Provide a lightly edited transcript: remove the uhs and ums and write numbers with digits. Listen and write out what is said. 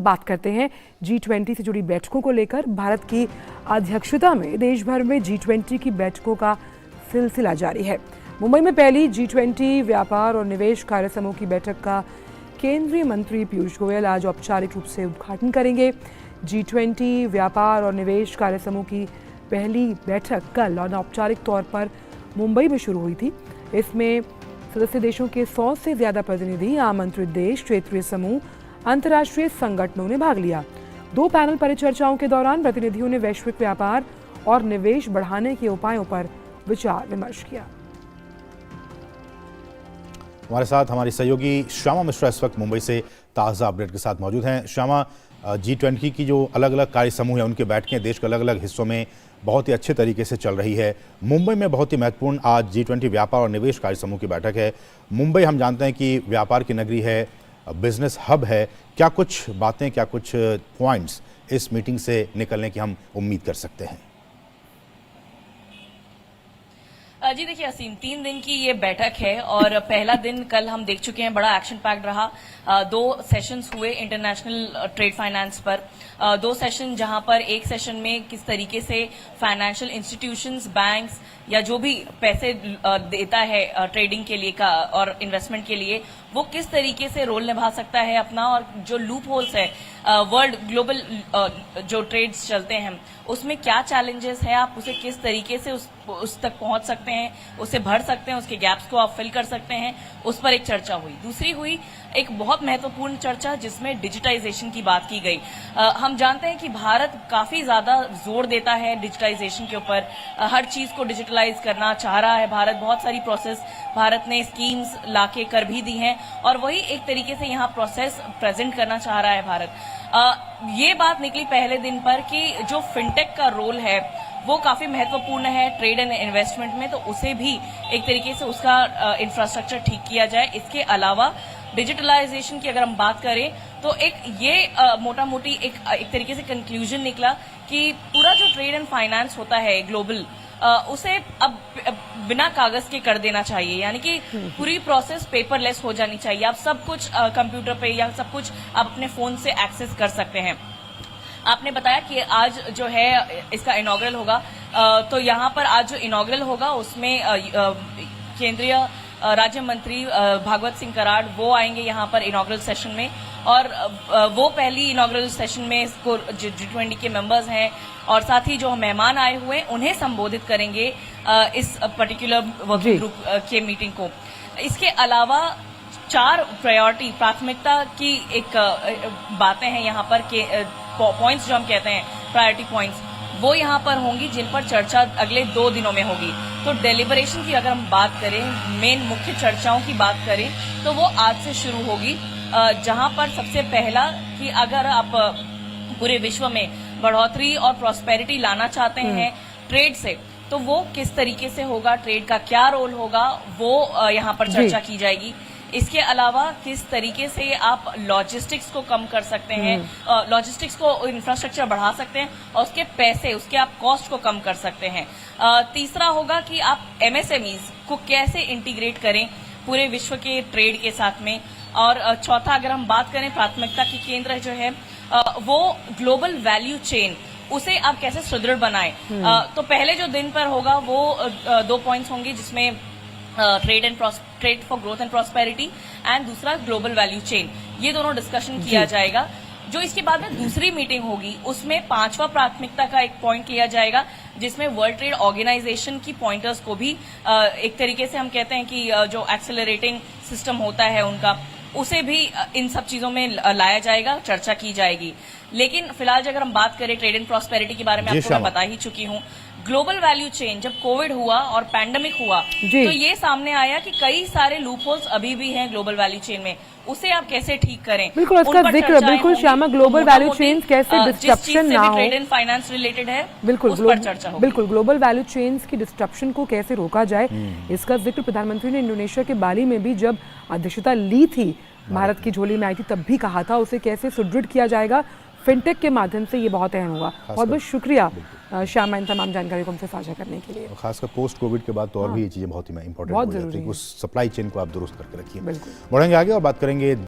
बात करते हैं G20 से जुड़ी बैठकों को लेकर। भारत की अध्यक्षता में देश भर में G20 की बैठकों का सिलसिला जारी है। मुंबई में पहली G20 व्यापार और निवेश कार्य समूह की बैठक का केंद्रीय मंत्री पीयूष गोयल आज औपचारिक रूप से उद्घाटन करेंगे। G20 व्यापार और निवेश कार्य समूह की पहली बैठक कल अनौपचारिक तौर पर मुंबई में शुरू हुई थी। इसमें सदस्य देशों के 100 से ज्यादा प्रतिनिधि, आमंत्रित देश, क्षेत्रीय समूह, अंतर्राष्ट्रीय संगठनों ने भाग लिया। 2 पैनल परिचर्चाओं के दौरान प्रतिनिधियों ने वैश्विक व्यापार और निवेश बढ़ाने के उपायों पर विचार विमर्श किया। हमारे साथ हमारी सहयोगी श्यामा मिश्रा इस वक्त मुंबई से ताज़ा अपडेट के साथ मौजूद हैं। श्यामा, G20 की जो अलग अलग कार्य समूह है उनके बैठकें देश के अलग अलग हिस्सों में बहुत ही अच्छे तरीके से चल रही है। मुंबई में बहुत ही महत्वपूर्ण आज G20 व्यापार और निवेश कार्य समूह की बैठक है। मुंबई हम जानते हैं कि व्यापार की नगरी है, बिजनेस हब है। क्या कुछ बातें, क्या कुछ पॉइंट्स इस मीटिंग से निकलने की हम उम्मीद कर सकते हैं? जी देखिए असीम, 3 दिन की ये बैठक है और पहला दिन कल हम देख चुके हैं, बड़ा एक्शन पैक्ड रहा। 2 सेशंस हुए इंटरनेशनल ट्रेड फाइनेंस पर। 2 सेशन जहां पर एक सेशन में किस तरीके से फाइनेंशियल इंस्टीट्यूशंस, बैंक्स या जो भी पैसे देता है ट्रेडिंग के लिए का और इन्वेस्टमेंट के लिए, वो किस तरीके से रोल निभा सकता है अपना, और जो लूप होल्स है वर्ल्ड ग्लोबल जो ट्रेड्स चलते हैं उसमें क्या चैलेंजेस है, आप उसे किस तरीके से उस तक पहुंच सकते हैं, उसे भर सकते हैं, उसके गैप्स को आप फिल कर सकते हैं, उस पर एक चर्चा हुई। दूसरी हुई एक बहुत महत्वपूर्ण चर्चा जिसमें डिजिटाइजेशन की बात की गई। हम जानते हैं कि भारत काफी ज्यादा जोर देता है डिजिटाइजेशन के ऊपर, हर चीज को डिजिटलाइज करना चाह रहा है भारत। बहुत सारी प्रोसेस भारत ने स्कीम्स लाके कर भी दी हैं और वही एक तरीके से यहाँ प्रोसेस प्रेजेंट करना चाह रहा है भारत। ये बात निकली पहले दिन पर कि जो फिनटेक का रोल है वो काफी महत्वपूर्ण है ट्रेड एंड इन्वेस्टमेंट में, तो उसे भी एक तरीके से उसका इंफ्रास्ट्रक्चर ठीक किया जाए। इसके अलावा डिजिटलाइजेशन की अगर हम बात करें तो एक ये मोटा मोटी एक तरीके से कंक्लूजन निकला कि पूरा जो ट्रेड एंड फाइनेंस होता है ग्लोबल, उसे अब बिना कागज के कर देना चाहिए, यानी कि पूरी प्रोसेस पेपरलेस हो जानी चाहिए। आप सब कुछ कंप्यूटर पे या सब कुछ आप अपने फोन से एक्सेस कर सकते हैं। आपने बताया कि आज जो है इसका इनॉग्रल होगा, तो यहाँ पर आज जो इनॉग्रल होगा उसमें केंद्रीय राज्य मंत्री भागवत सिंह कराड़ वो आएंगे यहाँ पर इनॉग्रल सेशन में, और वो पहली इनॉग्रल सेशन में इसको G20 के मेंबर्स हैं और साथ ही जो मेहमान आए हुए उन्हें संबोधित करेंगे इस पर्टिकुलर वर्किंग ग्रुप के मीटिंग को। इसके अलावा 4 प्राथमिकता की एक बातें हैं यहाँ पर के पॉइंट्स जो हम कहते हैं प्रायोरिटी पॉइंट्स, वो यहाँ पर होंगी जिन पर चर्चा अगले 2 दिनों में होगी। तो डेलिबरेशन की अगर हम बात करें, मेन मुख्य चर्चाओं की बात करें तो वो आज से शुरू होगी, जहां पर सबसे पहला कि अगर आप पूरे विश्व में बढ़ोतरी और प्रॉस्पेरिटी लाना चाहते हैं ट्रेड से, तो वो किस तरीके से होगा, ट्रेड का क्या रोल होगा, वो यहाँ पर चर्चा की जाएगी। इसके अलावा किस तरीके से आप लॉजिस्टिक्स को कम कर सकते हैं, लॉजिस्टिक्स को इंफ्रास्ट्रक्चर बढ़ा सकते हैं और उसके पैसे, उसके आप कॉस्ट को कम कर सकते हैं। तीसरा होगा कि आप MSMEs को कैसे इंटीग्रेट करें पूरे विश्व के ट्रेड के साथ में। और चौथा अगर हम बात करें प्राथमिकता की केंद्र जो है वो ग्लोबल वैल्यू चेन, उसे आप कैसे सुदृढ़ बनाएं। तो पहले जो दिन पर होगा वो 2 पॉइंट्स होंगे जिसमें trade for growth and prosperity and दूसरा ग्लोबल वैल्यू चेन, ये दोनों डिस्कशन किया जाएगा। जो इसके बाद में दूसरी मीटिंग होगी उसमें 5वां प्राथमिकता का एक पॉइंट लिया जाएगा जिसमें वर्ल्ड ट्रेड ऑर्गेनाइजेशन की पॉइंटर्स को भी एक तरीके से हम कहते हैं कि जो एक्सेलरेटिंग सिस्टम होता है उनका, उसे भी इन सब चीजों में लाया जाएगा, चर्चा की जाएगी। लेकिन फिलहाल अगर हम बात करें ट्रेड एंड प्रॉस्पेरिटी के बारे में आपको मैं बता ही चुकी हूँ। ग्लोबल वैल्यू चेन, जब कोविड हुआ और पैंडेमिक हुआ तो ये सामने आया कि कई सारे लूप होल्स अभी भी हैं ग्लोबल वैल्यू चेन में, उसे आप कैसे ठीक करें। बिल्कुल उसका जिक्र, बिल्कुल श्यामा, ग्लोबल वैल्यू चेन्स कैसे डिस्ट्रप्शन ना हो, ट्रेड एंड फाइनेंस रिलेटेड है, बिल्कुल उस पर चर्चा होगी। बिल्कुल ग्लोबल वैल्यू चेन्स की डिस्ट्रप्शन को कैसे रोका जाए, इसका जिक्र प्रधानमंत्री ने इंडोनेशिया के बाली में भी जब अध्यक्षता ली थी, भारत की झोली में आई थी, तब भी कहा था उसे कैसे सुदृढ़ किया जाएगा फिनटेक के माध्यम से, ये बहुत अहम होगा। बहुत बहुत शुक्रिया श्यामा इन तमाम जानकारी को हमसे साझा करने के लिए। खासकर पोस्ट कोविड के बाद तो और भी ये चीजें बहुत ही इंपॉर्टेंट बहुत हो जाती जरूरी है। उस सप्लाई चेन को आप दुरुस्त करके रखिए। बिल्कुल बढ़ेंगे आगे और बात करेंगे